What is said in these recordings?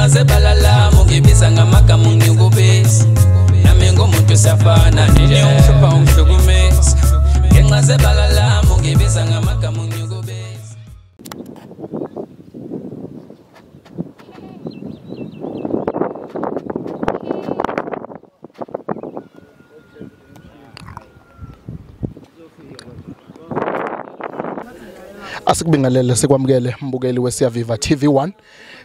ngenxa balala mungibisa ngamagama unyukubisi nami ngomuntu siyafana nje ungishupha ungihlukumeza ngenxa balala mungibisa ngamagama unyukubisi. Asikubingelele sikwamukele mbukeli weSiyaviva TV1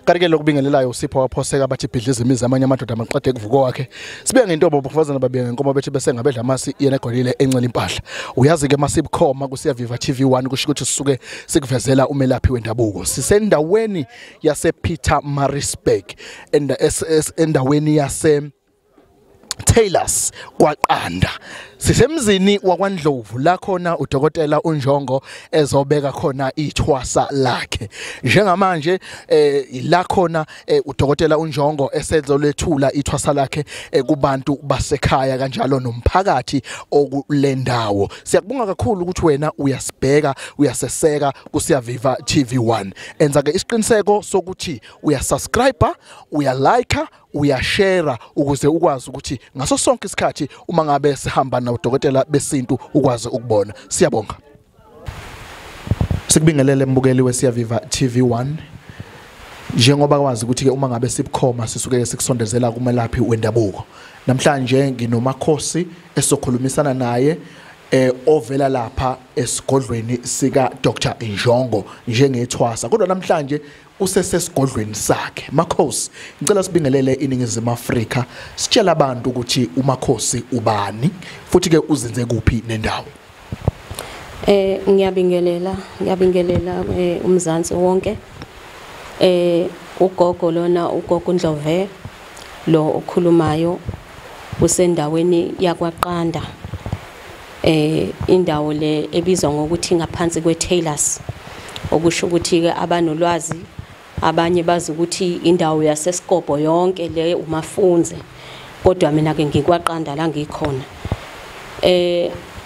kanti ke lokubingelelayo usipho waphoseka bathi ibhidliza imizi amanye amadoda amaqede kuvuko wakhe sibe ngentombo bafazana babe ngenkomo bethi bese ngabedla amasi yena egolile encela impahla uyazi ke masibukhoma kuSiyaviva TV1 kusho ukuthi sisuke sikuvezela umelaphi wendabuko sisendaweni yase Pietermaritzburg endaweni yase Taylors kwaQanda sisemzini wakwaNdlovu la khona udokotela uNjongo ezobeka khona ithwasa lakhe njengamanje la khona udokotela uNjongo esezolethula ithwasa lakhe kubantu basekhaya kanjalo nomphakathi okulendawo siyakubonga kakhulu ukuthi wena uyasibheka uyaseseka kuSiyaviva TV1 enza ke isiqiniseko sokuthi uyasubscribe uyalike uyashare ukuze ukwazi ukuthi ngaso sonke isikhathi uma ngabe sihamba nodokotela besintu ukwazi ukubona siyabonga sikubingelele mbukeli weSiyaviva TV1 njengoba kwazi ukuthi ke uma ngabe sibukhoma sisuke sikusondezela kumelaphi wendabuko namhlanje nginomakhosi esokhulumisana naye ovela lapha esigodlweni sika Dr. Njongo njengethwasa kodwa namhlanje usesesigodlweni sakhe makhosi ngicela sibingelele iningizimu Afrika sitshela abantu ukuthi umakhosi ubani futhi ke uzinze kuphi nendawo ngiyabingelela umzansi wonke ugogo lona ugogo Ndlovu lo okhulumayo usendaweni yakwaQanda indawo le ebizwa ngokuthi ngaphansi kweTaylors okusho ukuthi ke abanolwazi abanye bazi ukuthi indawo yaseSkobo yonke le umafunze kodwa mina ke ngikwaQanda la ngikhona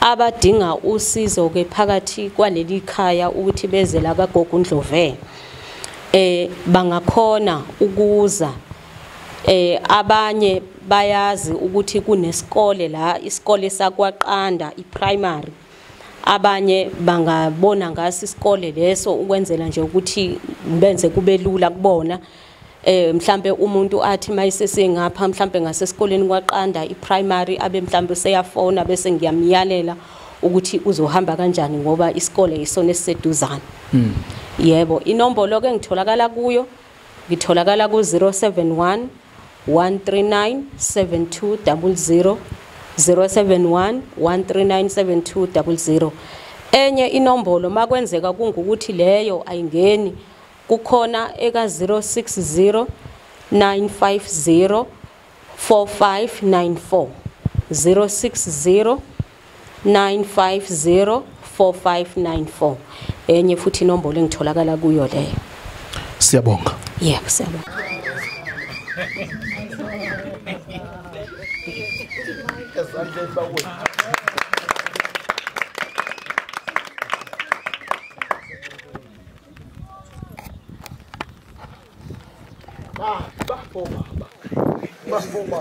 abadinga usizo ke phakathi kwaleli khaya ukuthi beze la kagogo Ndlovu bangakhona ukuza abanye bayazi ukuthi kunesikole la isikole sakwaQanda iPrimary abanye bangabona ngasi isikole leso ukwenzela nje ukuthi benze kube lula kubona mhlambe umuntu athi mayisese ngapha mhlambe ngasesikoleni kwaQanda iPrimary abe mhlambe seyafona bese ngiyamyalela ukuthi uzohamba kanjani ngoba isikole isona esiseduzana yebo inombolo ke ngitholakala kuyo ngitholakala ku 071 139 7200 071 139 7200 enye inombolo makwenzeka kungukuthi leyo ayingeni kukhona eka 060 950 4594 060 950 4594 enye futhi inombolo engitholakala kuyo leyo siyabonga yebo siyabonga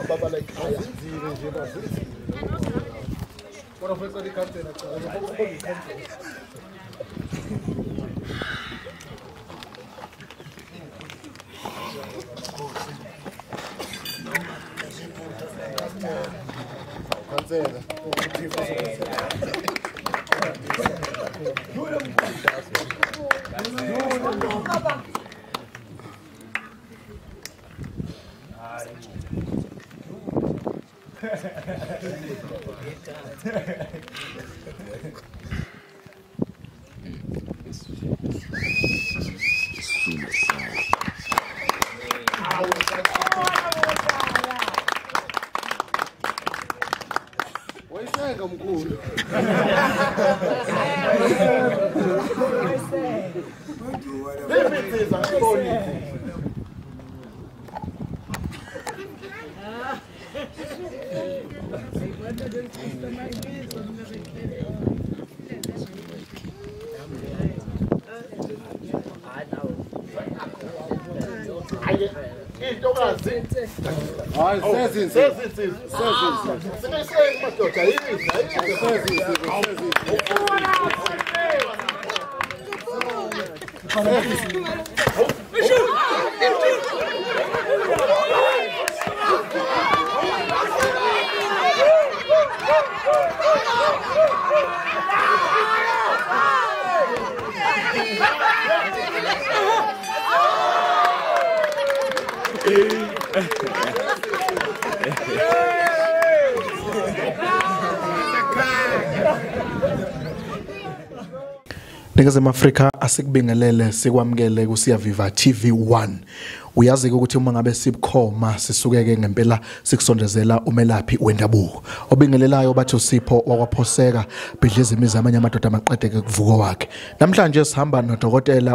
baba la ekhaya zinzile nje bazinzile bona futhi likhansela cha Ningazama Afrika asikubingelele sikwamukele kuSiyaviva TV1. Uyazi ukuthi uma ngabe sibukhoma sisukeke ngempela sikusondezela umelaphi wendabuko. Obingelelayo bathi uSipho wakwaphoseka bidliza imizi amanye amadoda amaqedeke kuvuko wakhe. Namhlanje sihamba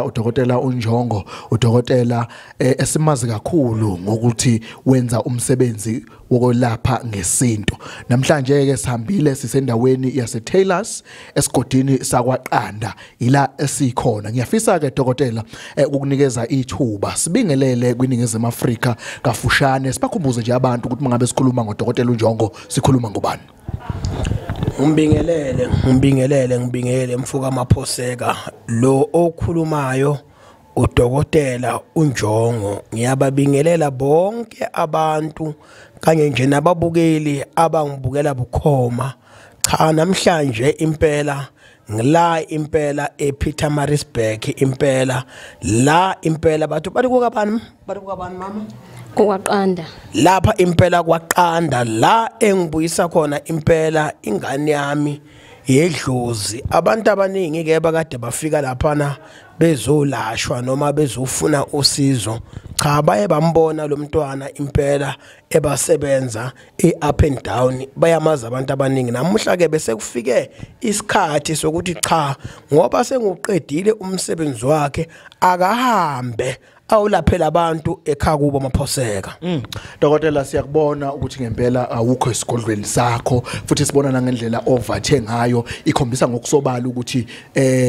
udokotela uNjongo, udokotela esimazi kakhulu ngokuthi wenza umsebenzi wokulapha ngesinto. Namhlanje ke sihambile sisendaweni yase Taylors esigodini sakwaqanda ila esikhona. Ngiyafisa ke dokotela ukukunikeza ithuba sibingelele kwiningizimu Afrika kafushane sibakhumbuze nje abantu ukuthi mangabe sikhuluma ngodokotela uNjongo sikhuluma ngobani. Ngibingelele mfuka amaphoseka lo okhulumayo udokotela uNjongo. Ngiyababingelela bonke abantu kanye nje nababukeli abangibukela bukhoma. Cha namhlanje impela ngila impela ePietermaritzburg impela la impela bathu balikuka bani mama Kwaqanda lapha impela kwaqanda la engibuyisa khona impela ingane yami yedlozi. Abantu abaningi ke bakade bafika lapha bezolashwa noma bezofuna usizo. Cha baye bambona lo mntwana impela ebasebenza up and down bayamaza abantu abaningi. Namuhla ke bese kufike isikhathi sokuthi cha ngoba senguqedile umsebenzi wakhe akahambe awulaphela abantu ekhaya kubo amaphoseka. Dokotela siyakubona ukuthi ngempela awukho esigodlweni sakho futhi sibona nangendlela ovathe ngayo ikhombisa ngokusobala ukuthi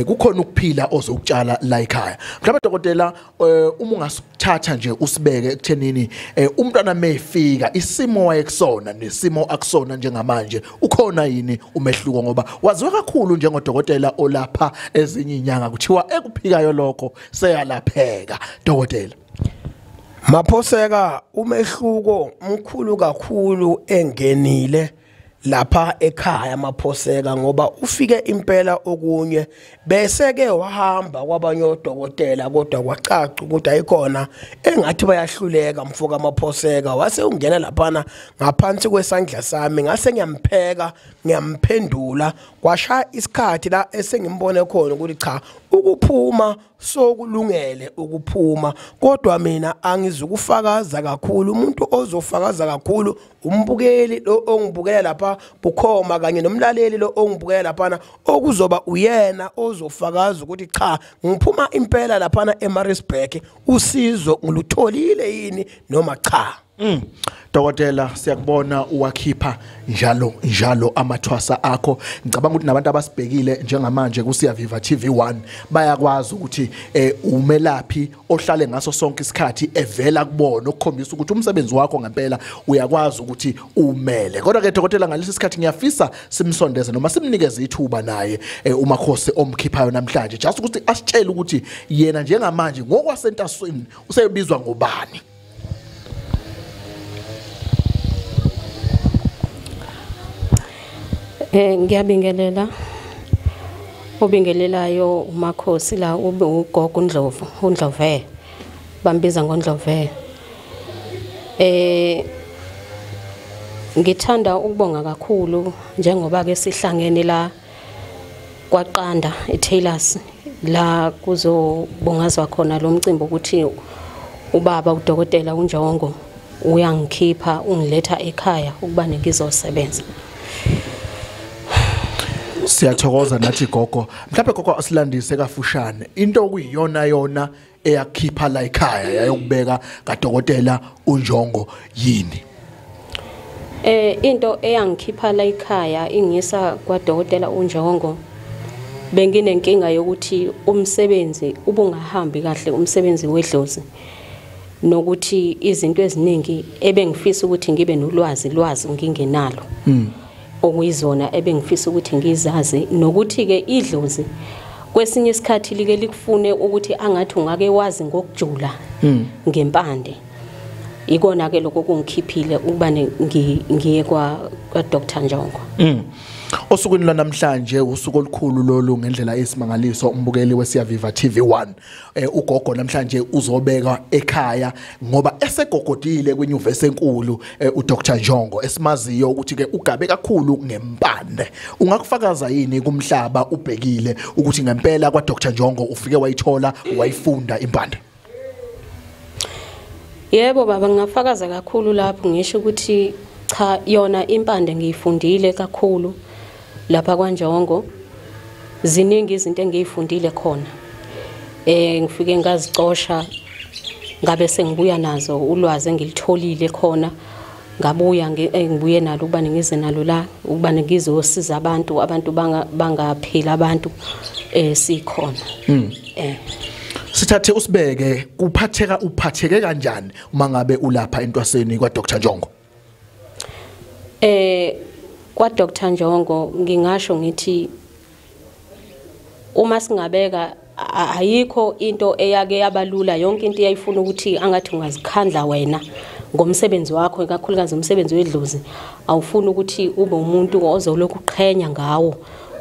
kukhona ukuphila ozokutshala la ekhaya. Mhlawumbe dokotela uma ungasithatha nje usibeke ekuthenini umntwana mefika isimo wayekusona nesimo akusona njengamanje ukhona yini umehluko ngoba waziwe kakhulu njengodokotela olapha ezinye inyanga kuthiwa ekuphikayo lokho seyalapheka. Dokotela maphoseka umehluko mkhulu kakhulu engenile lapha ekhaya maphoseka ngoba ufike impela okunye bese ke wahamba kwabanye odokotela kodwa kwacaca ukuthi ayikhona engathi bayahluleka mfuka amaphoseka wase ungena lapha ngaphansi kwesandla sami ngase ngiyampheka ngiyamphendula kwasha isikhathi la esengimbone khona ukuthi cha ukuphuma sokulungele ukuphuma kodwa mina angizukufakaza kakhulu. Umuntu ozofakaza kakhulu umbukeli lo ongibukela lapha bukhoma kanye nomlaleli lo ongibukela lapha okuzoba uyena ozofakaza ukuthi cha ngiphuma impela lapha eMaritzburg usizo ngilutholile yini noma cha. Dokotela siyakubona uwakhipha njalo amathwasa akho. Ngicabanga ukuthi nabantu abasibhekile njengamanje kuSiyaviva TV1 bayakwazi ukuthi umelaphi ohlale ngaso sonke isikhathi evela kubona ukukhombisa ukuthi umsebenzi wakho ngempela uyakwazi ukuthi umele. Kodwa ke dokotela ngalesi sikhathi ngiyafisa simsondeze noma simnikeze ithuba naye umakhosi omkhiphayo namhlanje just ukuthi asitshele ukuthi yena njengamanje ngokwasentasweni usebizwa ngobani. Ngiyabingelela obingelelayo umakhosi la ube ugogo Ndlovu uNdlove bambiza ngoNdlove. Ngithanda ukubonga kakhulu njengoba ke sihlangene la kwaqanda eTaylors la kuzobongazwa khona lo mcimbi ukuthi ubaba udokotela uNjongo uyangikhipha ungiletha ekhaya ukuba ngizosebenza. Siyathokoza nathi gogo. Mhlawumbe gogo asilandise kafushane into okuyiyona eyakhipha la ekhaya yayokubeka kaDokotela uNjongo yini? Into eyangikhipha la ekhaya ingisa kwaDokotela uNjongo benginenkinga yokuthi umsebenzi ubungahambi kahle umsebenzi wedlozi. nokuthi izinto eziningi ebengifisa ukuthi ngibe nolwazi ngingenalo okuyizona ebengifisa ukuthi ngizazi nokuthi ke idlozi kwesinye isikhathi like likufune ukuthi angathi ungake wazi ngokujula ngempande ikona ke lokho kungikhiphile ukuba ngiye kwa Dr. Njongo. Osukwini namhlanje usuku olukhulu lolu ngendlela esimangaliso umbukeli weSiyaviva TV1 ugogo namhlanje uzobeka ekhaya ngoba esegogodile kwenyuvesi enkulu uDr. Njongo esimaziyo ukuthi ke ugabe kakhulu ngempande. Ungakufakaza yini kumhlaba ubhekile ukuthi ngempela kwaDr. Njongo ufike wayithola wayifunda impande? Yebo baba, ngingafakaza kakhulu lapho ngisho ukuthi cha yona impande ngiyifundile kakhulu lapha kwaNjongo. Ziningi izinto engiyifundile khona. Ngifike ngazicosha ngabe sengibuya nazo ulwazi engilitholile khona. Ngabuya ngibuye nalo ukuba ngize nalo la ukuba ngizosiza abantu bangaphila abantu sikhona. Sithathe usibeke uphatheke kanjani uma ngabe ulapha entwaseni kwaDr. Njongo? KwaDr. Njongo ngingasho ngithi uma singabeka ayikho into eyake yabalula, yonke into iyayifuna ukuthi angathi ungazikhandla wena ngomsebenzi wakho, kakhulukazi umsebenzi wedlozi. Awufuni ukuthi ube umuntu ozolokhu uqhenya ngawo,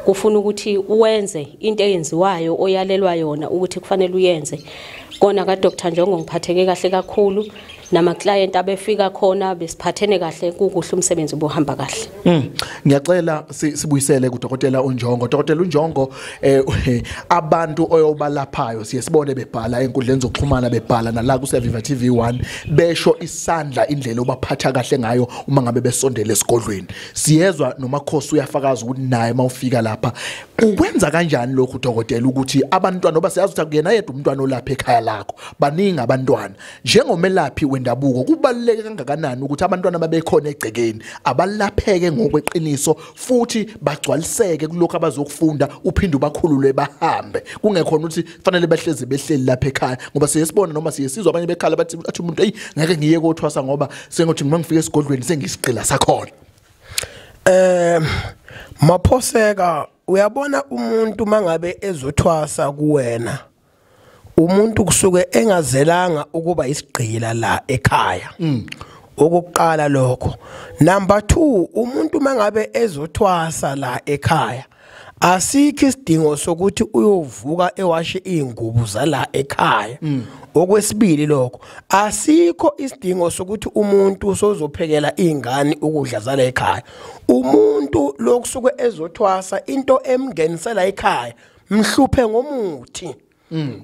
kufuna ukuthi uwenze into eyenziwayo oyalelwa yona ukuthi kufanele uyenze. Kona kaDr. Njongo ngiphatheke kahle kakhulu, nama client abefika khona besiphathene kahle, kukuhle umsebenzi ubohamba kahle. Ngiyacela sibuyisele kuDokotela uNjongo. Dokotela uNjongo abantu oyobalaphayo siyesibone bebhala enkundleni zokuxhumana bebhala nala kuSiyaviva TV1 besho isandla indlela obaphatha kahle ngayo uma ngabe besondele esigodlweni. Siyezwa namakhosi uyafakaza ukuthi naye mawufika lapha ukwenza kanjani lokho Dokotela ukuthi abantwana oba siyazi ukuthi akuyena yedwa umntwana olapha ekhaya lakho, baningi abantwana. Njengomelaphi wendabuko kubaluleke kangakanani ukuthi abantwana babekhona egcekeni abalapheke ngokweqiniso futhi bagcwaliseke kulokho abazokufunda uphinde ubakhulule bahambe, kungekhona ukuthi fanele behleli lapha ekhaya? Ngoba siyesibona noma siyesizwa abanye bekhala bathi umuntu ngeke ngiye kothwasa ngoba sengothi uma ngifika esigodlweni sengisigqila sakhona. Maphoseka, uyabona umuntu mangabe ezothwasa kuwena, umuntu kusuke engazelanga ukuba isigqila la ekhaya. Okuqala lokho. Number 2, umuntu mangabe ezothwasa la ekhaya asikho isidingo sokuthi uyovuka ewashe ingubo zala ekhaya. Okwesibili lokho, asikho isidingo sokuthi umuntu sozophekela izingane ukudla zala ekhaya. Umuntu lokusuke ezothwasa into emngenisela ekhaya mhluphe ngomuthi.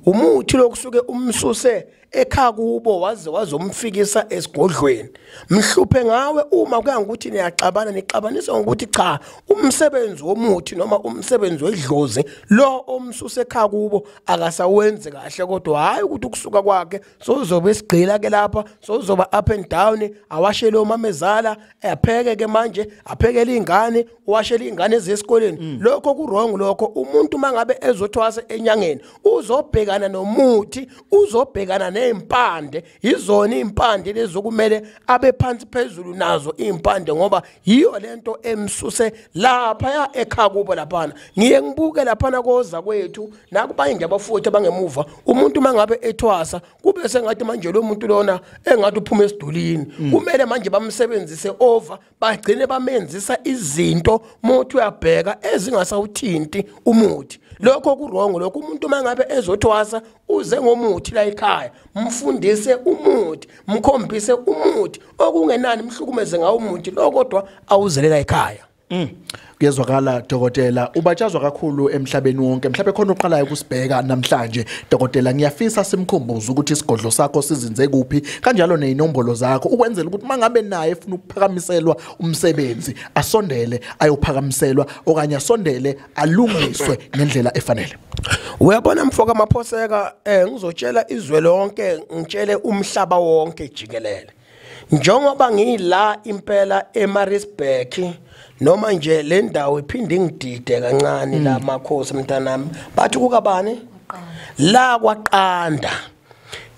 Umuthi lokusuke umsuse ekhaya kubo waze wazomfikisa esigodlweni. Mhluphe ngawe uma kuya ukuthi nixabanisa ngokuthi cha umsebenzi womuthi noma umsebenzi wedlozi lo omsuse ekhaya kubo akasawenze kahle, kodwa hayi ukuthi ukusuka kwakhe sozobe sigqila ke lapha, sozoba up and down, awashele omamezala, apheke ke manje aphekele izingane, uwashele izingane ezesikoleni. Lokho kurong lokho. Umuntu mangabe ezothwasa enyangeni uzobhekana nomuthi, uzobhekana nempande. Izona impande lezokumele abe phansi phezulu nazo impande ngoba yiyo lento emsuse lapha ekhaya kubo laphana. Ngiye ngibuke laphana koza kwethu nakubanye abafuthi abangemuva, umuntu mangabe ethwasa kube sengathi manje lo muntu lona engathi uphuma esidulini. Kumele manje bamsebenzise over, bagcine bamenzisa izinto mothi uyabheka ezingasawuthinti umuthi. Lokho kurong lokho. Umuntu mangabe ezothwasa uze ngomuthi la ekhaya, mfundise umuthi, mkhombise umuthi okungenani mhlukumeze ngawo umuthi lo, kodwa awuzelela ekhaya. Kuyezwakala Dokotela, ubatshazwa kakhulu emhlabeni wonke. Mhlawumbe khona uqalayo kusibheka namhlanje Dokotela, ngiyafisa simkhumbuze ukuthi isigodlo sakho sizinze kuphi, kanjalo nezinombolo zakho ukwenzela ukuthi mangabe naye efuna ukuphakamiselwa umsebenzi asondele ayophakamiselwa okanye asondele alungiswe ngendlela efanele. Uyabona mfoka Maphoseka, ngizotshela izwe lonke, ngitshele umhlaba wonke jikelele. Njengoba ngila impela eMaritzburg noma nje le ndawo iphinde ngidide kancane la makhosi mntanami, bathi kukabani la kwaQanda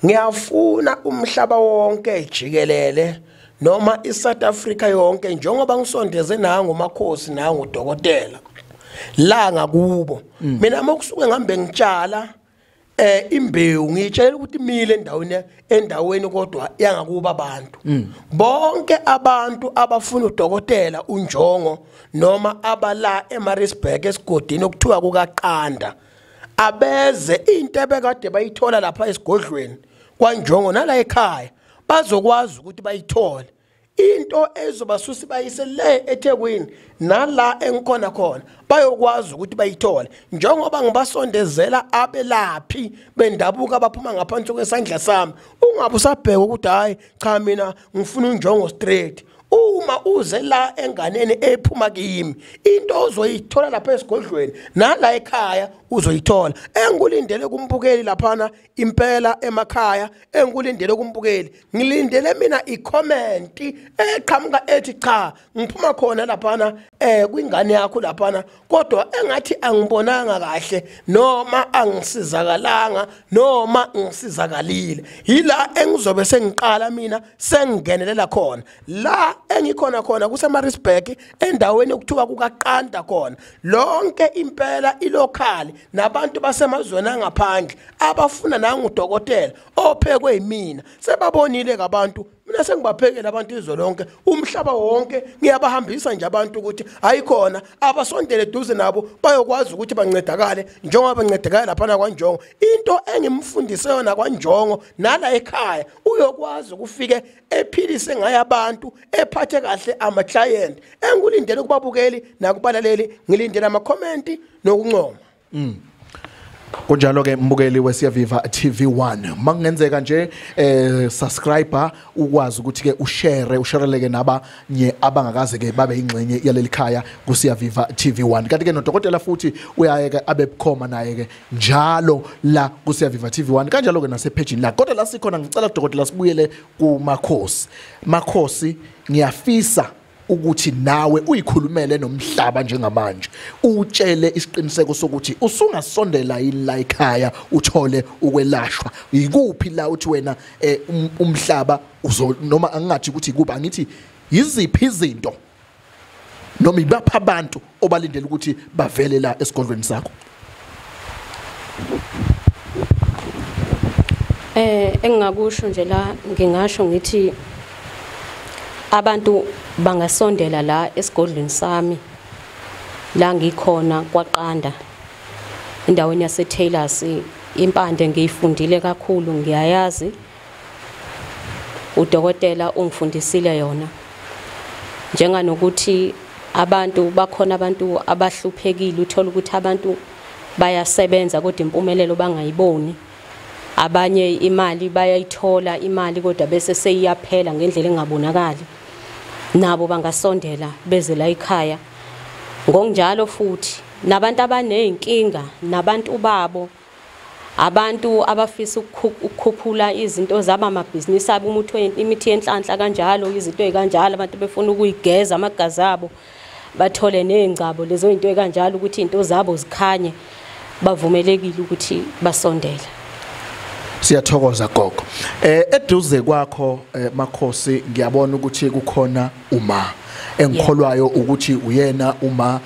ngiyafuna umhlaba wonke jikelele noma iSouth Africa yonke njengoba ngisondeze nangu makhosi nangu udokotela la ngakubo mina mokusuke ngihambe ngitshala imbewu ngitshela ukuthi mile endaweni kodwa yangakuba abantu bonke abantu abafuna udokotela uNjongo noma abala eMaritzburg esigodini okuthiwa kukaQanda abeze into ebekade bayithola lapha esigodlweni kwaNjongo nala ekhaya bazokwazi ukuthi bayithole into ezobasusa bayise le eThekwini nala engikhona khona bayokwazi ukuthi bayithole njengoba ngibasondezela abelaphi bendabuka abaphuma ngaphansi kwesandla sami ungabe usabheka ukuthi hayi cha mina ngifuna uNjongo straight uma uze la enganeni ephuma kimi into ozoyithola lapha esigodlweni nala ekhaya uzoyithola engulindele kumbukeli laphana impela emakhaya engulindele kumbukeli ngilindele mina i-comment eqhamuka ethi cha ngiphuma khona laphana kwingane yakho laphana kodwa engathi angibonanga kahle noma angisizakalanga noma ngisizakalile yila engizobe sengiqala mina sengingenelela khona la engikhona khona kuseMaritzburg endaweni okuthiwa kukaQanda khona lonke impela ilocal nabantu basemazweni angaphandle abafuna nangu udokotela ophekwe yimina sebabonile kabantu mina sengibaphekela abantu izwe lonke umhlaba wonke ngiyabahambisa nje abantu ukuthi ayikhona abasondele duze nabo bayokwazi ukuthi bancedakale njengoba bancedakala lapha kwaNjongo into engimfundise yona kwaNjongo nala ekhaya uyokwazi ukufike ephilise ngaye abantu ephathe kahle ama client engulindele kubabukeli nakubalaleli ngilindele ama comment nokuncoma kunjalo ke mbukeli weSiyaviva TV1 makungenzeka nje subscriber ukwazi ukuthi ke ushareleke nabanye abangakaze ke babe ingxenye yaleli khaya kuSiyaviva TV1 kanti ke nodokotela futhi uyayeke abebukhoma naye ke njalo la kuSiyaviva TV1 kanjalo ke nase page la kodwa la sikhona ngicela udokotela sibuyele kumakhosi ngiyafisa ukuthi nawe uyikhulumele nomhlaba njengamanje utshele isiqiniseko sokuthi usungasondela yini la ekhaya uthole ukwelashwa yikuphi la uthi wena umhlaba noma angathi ukuthi kuba angithi yiziphi izinto noma ibapha abantu obalindele ukuthi bavele la esigodlweni sakho engingakusho nje la ngingasho ngithi abantu bangasondela la esigodlweni sami la ngikhona kwaQanda endaweni yaseTaylors impande ngiyifundile kakhulu ngiyayazi udokotela ungifundisile yona njenganokuthi abantu bakhona abantu abahluphekile uthola ukuthi abantu bayasebenza kodwa impumelelo bangayiboni abanye imali bayayithola imali kodwa bese seyiyaphela ngendlela engabonakali nabo bangasondela beze la ekhaya ngokunjalo futhi nabantu abanezinkinga nabantu babo abantu abafisa ukukhuphula izinto zaba amabhizinisi abo imithi yenhlanhla kanjalo izinto ezikanjalo abantu befuna ukuyigeza amagazi abo bathole nezingcabo lezo zinto ezikanjalo ukuthi into zabo zikhanye bavumelekile ukuthi basondele siyathokoza gogo eduze kwakho makhosi ngiyabona ukuthi kukhona uma engikholwayo ukuthi uyena uma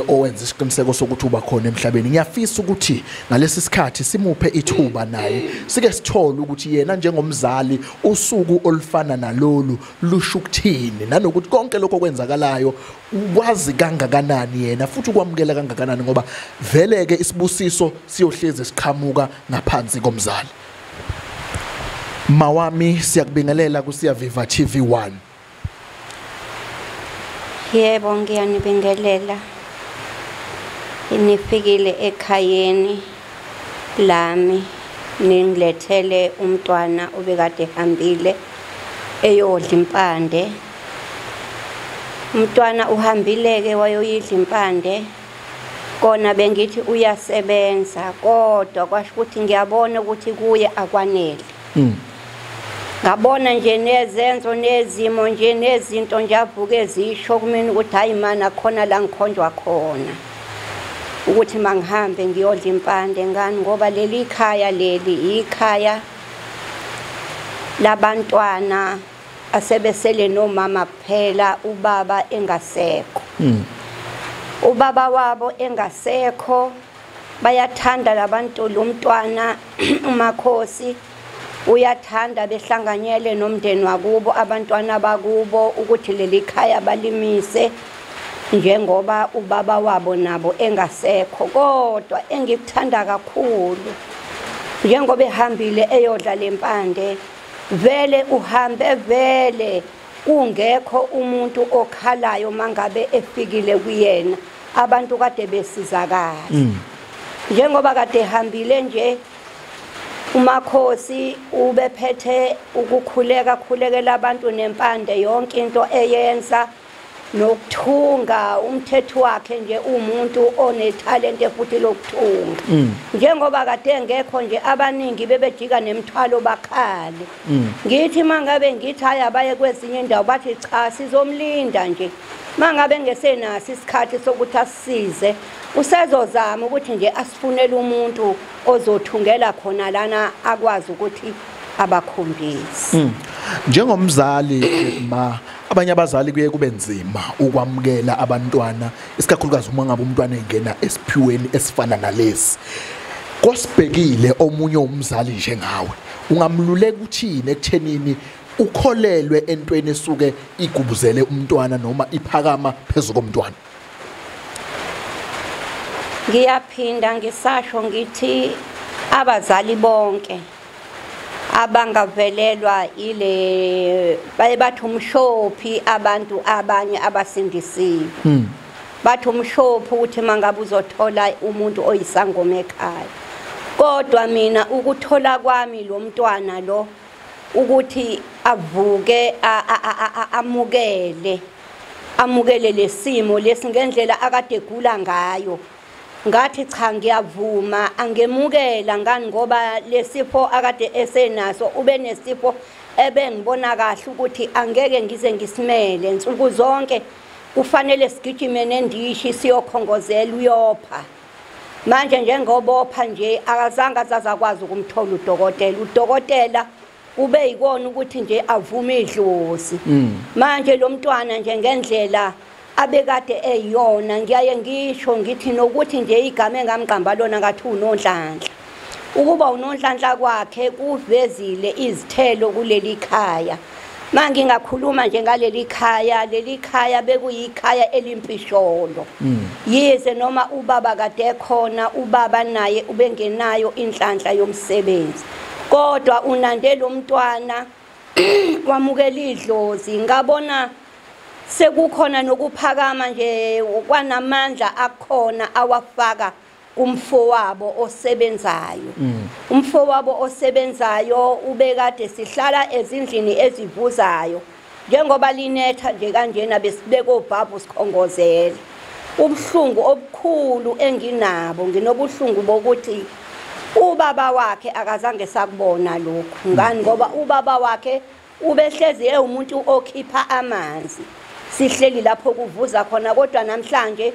owenza isiqiniseko sokuthi uba khona emhlabeni ngiyafisa ukuthi ngalesi sikhathi simuphe ithuba naye sike sithole ukuthi yena njengomzali usuku olufana nalolu lusho ukuthini nanokuthi konke lokho kwenzakalayo ukwazi kangakanani yena futhi ukwamukela kangakanani ngoba vele ke isibusiso siyohleze siqhamuka ngaphansi komzali Mawami siyakubingelela kuSiyaviva TV1 Yebo ngiyanibingelela inifikile ekhayeni lami ningilethele umntwana obekade ehambile eyodla impande umntwana uhambile ke wayoyidla impande kona bengithi uyasebenza kodwa kwasho ukuthi ngiyabona ukuthi kuye akwanele ngabona nje nezenzo nezimo nje nezinto nje avuke ezisho kumina ukuthi hayi mana khona la ngikhonjwa khona ukuthi mangihambe ngiyodla impande ngani ngoba leli khaya leli ikhaya labantwana asebesele nomama kuphela ubaba engasekho. Ubaba wabo engasekho bayathanda labantu lomntwana umakhosi uyathanda behlanganyele nomndeni wakubo abantwana bakubo ukuthi leli khaya balimise njengoba ubaba wabo nabo engasekho. Kodwa engikuthanda kakhulu njengoba ehambile eyodla lempande vele uhambe vele kungekho umuntu okhalayo mangabe efikile kuyena abantu kade besizakala. Njengoba kade ehambile nje umakhosi ubephethe ukukhulekela abantu nempande yonke into eyenza nokuthunga umthetho wakhe nje umuntu onetalent futhi lokuthunga. Njengoba kade engekho nje abaningi bebejika nemthwalo bakhale. Ngithi mangabe ngithi haya baye kwezinye indawo bathi cha sizomlinda nje. Mangabe ngesenasi isikhathi sokuthi asisize usezozama ukuthi nje asifunele umuntu ozothungela khona lana akwazi ukuthi abakhombise. Njengomzali abanye abazali kuye kube nzima ukwamukela abantwana isikakhulukazi uma ngabe umntwana engena esiphiweni esifana nalesi. Kosibhekile omunye umzali njengawe ungamluleka uthini ekuthenini ukholelwe entweni esuke igubuzele umntwana noma iphakama phezulu komntwana? Ngiyaphinda ngisasho ngithi abazali bonke abangavelelwa ile bathi umshophi abantu abanye abasindisiwe. Bathi umshophi ukuthi mangabe uzothola umuntu oyisangoma ekhaya. Kodwa mina ukuthola kwami lo mntwana lo ukuthi avuke amukele lesimo lesi ngendlela akade egula ngayo. Ngathi cha ngiyavuma angemukela ngani ngoba lesifo akade esenaso ube nesifo ebengibona kahle ukuthi angeke ngize ngisimele insuku zonke kufanele sigijime nendishi siyokhongozela uyopha. Manje njengobopha nje akazange azakwazi ukumthola udokotela. Udokotela ube yikona ukuthi nje avume idlozi. Manje lo mntwana nje ngendlela abekade eyona ngiyaye ngisho ngithi nokuthi nje igama engamqamba lona ngathi uNondlandla. Ukuba uNondlandla kwakhe kuvezile izithelo kuleli khaya. Manje ngingakhuluma nje ngaleli khaya bekuyikhaya elimpisholo. Yize noma ubaba kade khona ubaba naye ubengenayo inhlanhla yomsebenzi. Kodwa unande lo mntwana wamukela idlozi ngabona sekukhona nokuphakama nje kwanamandla akhona awafaka kumfowabo osebenzayo. Umfowabo osebenzayo ubekade sihlala ezindlini ezivuzayo njengoba linetha nje kanjena besibeka obhabhu sikhongozela. Ubuhlungu obukhulu enginabo nginobuhlungu bokuthi ubaba wakhe akazange sakubona lokho. Ngani ngoba ubaba wakhe ubehlezi umuntu okhipha amanzi. Sihleli lapho kuvuza khona kodwa namhlanje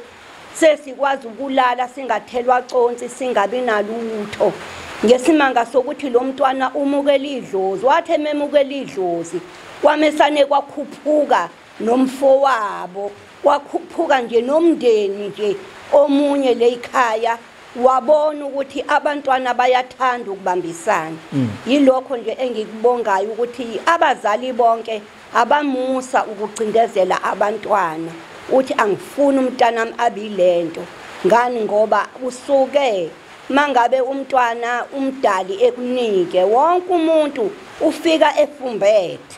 sesikwazi ukulala singathelwa consi singabi nalutho. Ngesimanga sokuthi lo mntwana umukela idlozi wathi ememukela idlozi kwamesane kwakhuphuka nomfowabo kwakhuphuka nje nomndeni nje omunye lekhaya wabona ukuthi abantwana bayathanda ukubambisana. Yilokho nje engikubongayo ukuthi abazali bonke abamusa ukucindezela abantwana uthi angifuni umntana abilento. Ngani ngoba usuke mangabe umntwana umdali ekunike wonke umuntu ufika efumbethe.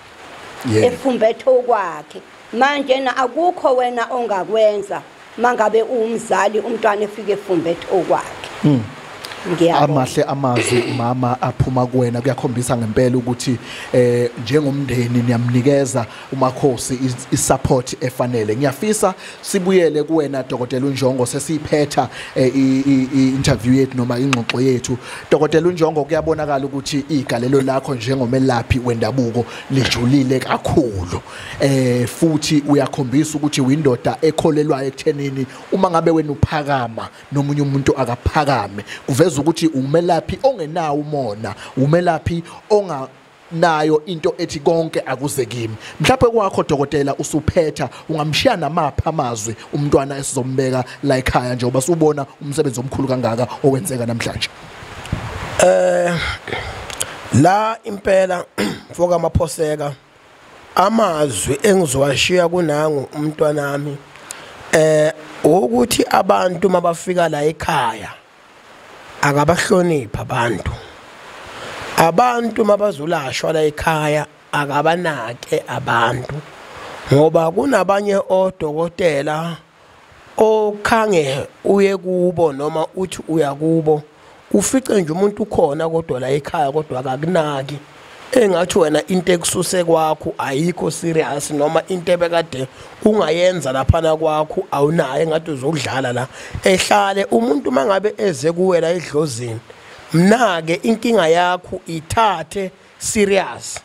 Efumbethe okwakhe. Manje na akukho wena ongakwenza mangabe umzali umntwana efike efumbethe okwakhe. Amahle amazwi mama aphuma kuwena kuyakhombisa ngempela ukuthi njengomndeni niyamnikeza umakhosi isupport efanele. Ngiyafisa sibuyele kuwena Dr. uNjongo sesiphetha i-interview yethu noma ingxoxo yethu. Dr. uNjongo kuyabonakala ukuthi igalelo lakho njengomelaphi wendabuko lijulile kakhulu. Futhi uyakhombisa ukuthi windoda ekholelwayo ekuthenini uma ngabe wena uphakama nomunye umuntu akaphakame. Ukuthi umelaphi ongenawo umona umelaphi nayo into ethi konke akuze kimi. Mhlawumbe kwakho dokotela usuphetha ungamshiya namapha amazwi umntwana esizombeka la ekhaya njengoba usubona umsebenzi omkhulu kangaka owenzeka namhlanje. La impela mfoka amaphoseka amazwi engizowashiya kunangu umntwana nami ukuthi abantu mabafika la ekhaya akabahlonipha abantu mabazolashwa la ekhaya akabanake abantu ngoba kunabanye odokotela okhange uye kubo noma uthi uya kubo ufice nje umuntu ukhona kodwa la ekhaya kodwa akakunaki engathi wena into ekususe kwakho ayikho serious noma into ebekade ungayenza laphana kwakho awunayo engathi uzokudlala la ehlale umuntu mangabe eze kuwela edlozini mnake inkinga yakho ithathe serious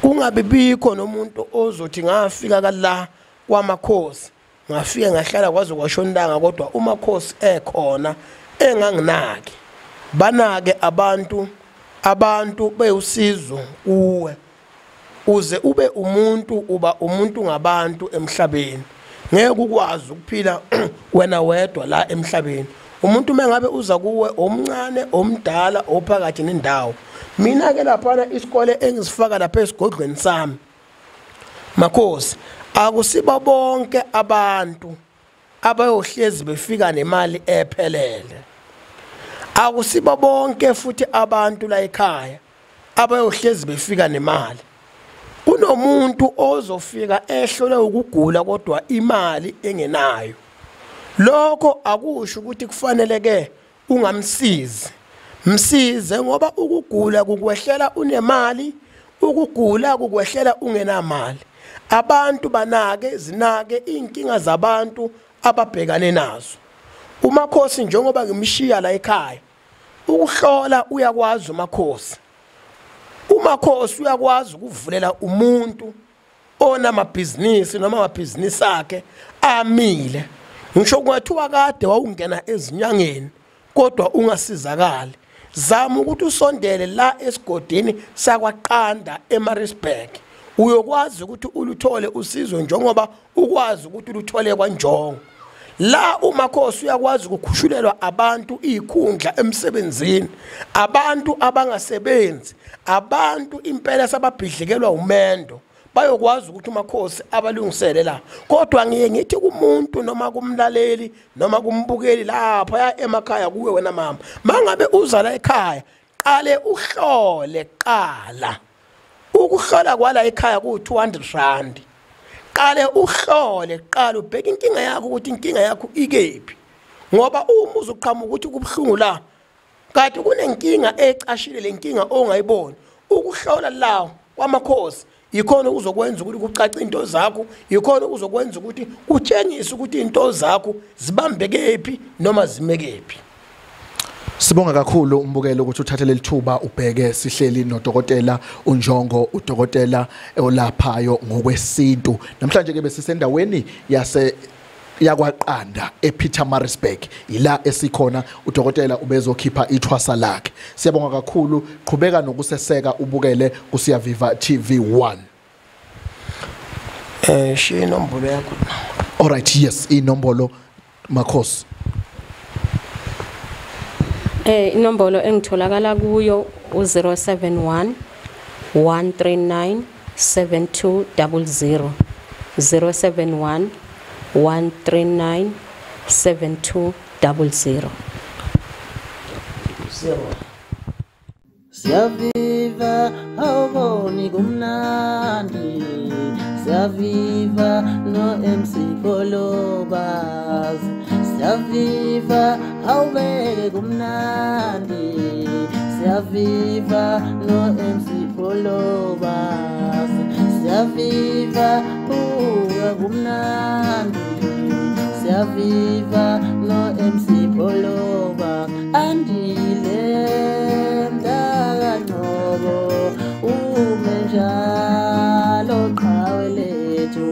kungabe bikho nomuntu ozothi ngafika kala kwamakhosi ngafika ngahlala kwaze kwashonanga kodwa umakhosi ekhona enganginaki banake abantu beyusizo uwe uze ube umuntu uba umuntu ngabantu emhlabeni ngeke ukwazi ukuphila wena wedwa la emhlabeni umuntu mengabe uza kuwe omncane omdala ophakathi nendawo mina ke lapha isikole engisifaka lapha esigodlweni sami makhosi akusiba bonke abantu abayohlezi befika nemali ephelele akusiba bonke futhi abantu la ekhaya abayohlezi befika nemali kunomuntu ozofika ehlole ukugula kodwa imali engenayo lokho akusho ukuthi kufanele ke ungamsizi msize ngoba ukugula kukwehlela unemali ukugula kukwehlela ungenamali abantu banake zinake inkinga zabantu ababhekane nazo umakhosi njengoba ngimshiya la ekhaya ukuhlola uyakwazi umakhosi uyakwazi ukuvulela umuntu onamabhizinisi noma amabhizinisi akhe amile ngisho kwathiwa kade wawungena ezinyangeni kodwa ungasizakali zama ukuthi usondele la esigodini sakwaqanda eMaritzburg uyokwazi ukuthi uluthole usizo njengoba ukwazi ukuthi uluthole kwaNjongo la umakhosi uyakwazi ukukhushulelwa abantu izikhundla emsebenzini abantu abangasebenzi abantu impela sababhidlikelwa umendo bayokwazi ukuthi umakhosi abalungisele la kodwa ngiye ngithi kumuntu noma kumlaleli noma kumbukeli lapha emakhaya kuwe wena mama mangabe uza la ekhaya qale uhlole qala ukuhlola kwala ekhaya ku 200 rand qale uhlole qala ubheke inkinga yakho ukuthi inkinga yakho ikephi ngoba uma uzoqhamuka ukuthi kubhlungu la kade kunenkinga ecashile lenkinga ongayiboni ukuhlola lawo kwamakhosi ikhona uzokwenza ukuthi kucace into zakho ikhona uzokwenza ukuthi kutshengise ukuthi into zakho zibambekephi noma zimekephi. Sibonga kakhulu umbukelo ukuthi uthathele lithuba ubheke sihleli nodokotela uNjongo udokotela olaphayo ngokwesintu namhlanje ke besisendaweni yakwaqanda ePietermaritzburg ila esikhona udokotela ubezokhipha ithwasa lakhe. Siyabonga kakhulu qhubeka nokuseseka ubukele kuSiyaviva TV1. Shi inombolo yakho. All right, yes, inombolo makhosi. Inombolo engitholakala kuyo u071 139 7200 071 139 7200. Siyaviva awuboni kumnandi Siyaviva no MC Kolobas Siyaviva awubeke kumnandi Siyaviva no MC Kolobas Siyaviva uya kumnandi Siyaviva no MC Koloba andile mdakanobo umenjalo qhawe lethu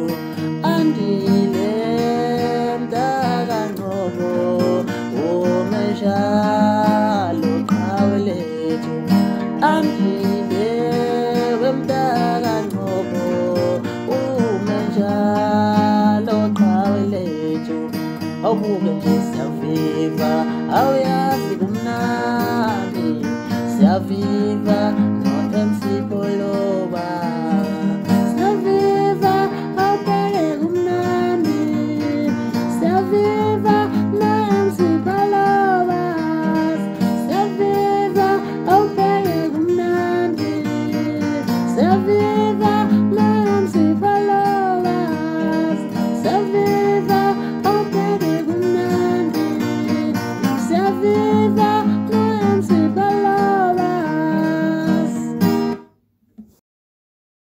andile mdakanobo umenjalo qhawe lethu andile siyaviva